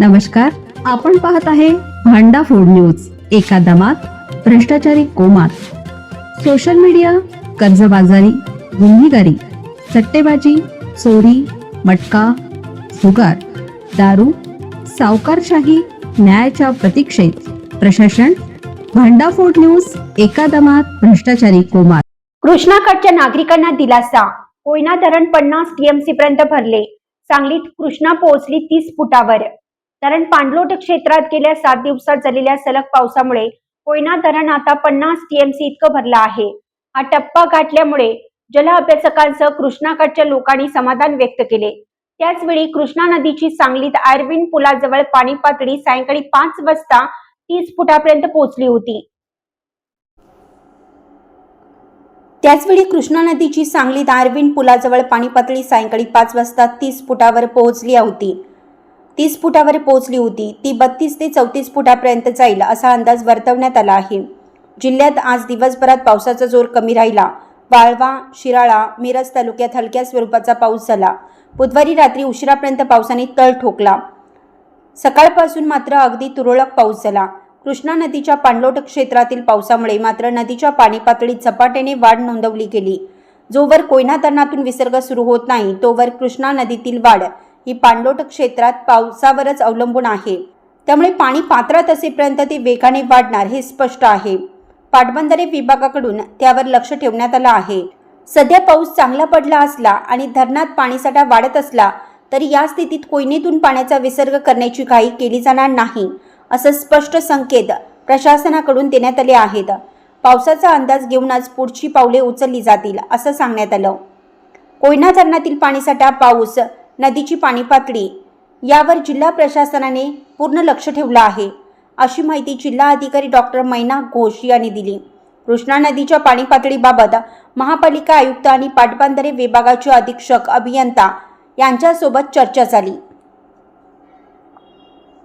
नमस्कार, आपण पाहत आहे भांडा फूड न्यूज. एका दमात भ्रष्टाचारी कोमात. सोशल मीडिया, कर्जबाजारी, गुन्हेगारी, सट्टेबाजी, चोरी, मटका, जुगार, दारू, सावकारशाही, न्यायाच्या प्रतीक्षेत प्रशासन. भांडा फूड न्यूज. एका दमात भ्रष्टाचारी कोमात. कृष्णाकडच्या नागरिकांना दिलासा. कोयना धरण 50 टीएमसी पर्यंत भरले. सांगलीत कृष्णा पोहोचली 30 फुटावर. धरण पाणलोट क्षेत्रात गेल्या 7 दिवसात झालेल्या सलग पावसामुळे कोयना धरण आता 50 टीएमसी इतकं भरलं आहे. हा टप्पा गाठल्यामुळे जल अभ्यासकांसह कृष्णाकडच्या लोकांनी समाधान व्यक्त केले. त्याचवेळी कृष्णा नदीची सांगलीत आयर्विन पुलाजवळ पाणी पातळी सायंकाळी 5 वाजता 30 फुटापर्यंत पोहोचली होती. त्याचवेळी कृष्णा नदीची सांगलीत आयर्विन पुलाजवळ पाणी पातळी सायंकाळी 5 वाजता 30 फुटावर पोहोचली होती. ती 32 ते 34 फुटापर्यंत जाईल असा अंदाज वर्तवण्यात आला आहे. जिल्ह्यात आज दिवसभरात पावसाचा जोर कमी राहिला. वाळवा, शिराळा, मिरज तालुक्यात हलक्या स्वरूपाचा पाऊस झाला. बुधवारी रात्री उशिरापर्यंत पावसाने तळ ठोकला. सकाळपासून मात्र अगदी तुरळक पाऊस झाला. कृष्णा नदीच्या पाणलोट क्षेत्रातील पावसामुळे मात्र नदीच्या पाणी पातळीत झपाट्याने वाढ नोंदवली गेली. जोवर कोयना धरणातून विसर्ग सुरू होत नाही तोवर कृष्णा नदीतील वाढ ही पाणलोट क्षेत्रात पावसावरच अवलंबून आहे. त्यामुळे पाणी पात्रात असेपर्यंत ते वेगाने वाढणार हे स्पष्ट आहे. पाटबंधारे विभागाकडून त्यावर लक्ष ठेवण्यात आलं आहे. सध्या पाऊस चांगला पडला असला आणि धरणात पाणीसाठा वाढत असला तरी या स्थितीत कोयनेतून पाण्याचा विसर्ग करण्याची घाई केली जाणार नाही असं स्पष्ट संकेत प्रशासनाकडून देण्यात आले आहेत. पावसाचा अंदाज घेऊनच पुढची पावले उचलली जातील असं सांगण्यात आलं. कोयना धरणातील पाणीसाठा, पाऊस, नदीची पाणी पातळी यावर जिल्हा प्रशासनाने पूर्ण लक्ष ठेवलं आहे अशी माहिती जिल्हा अधिकारी डॉक्टर मैना घोष यांनी दिली. कृष्णा नदीच्या पाणी पातळीबाबत महापालिका आयुक्त आणि पाटबंधारे विभागाचे अधीक्षक अभियंता यांच्यासोबत चर्चा झाली.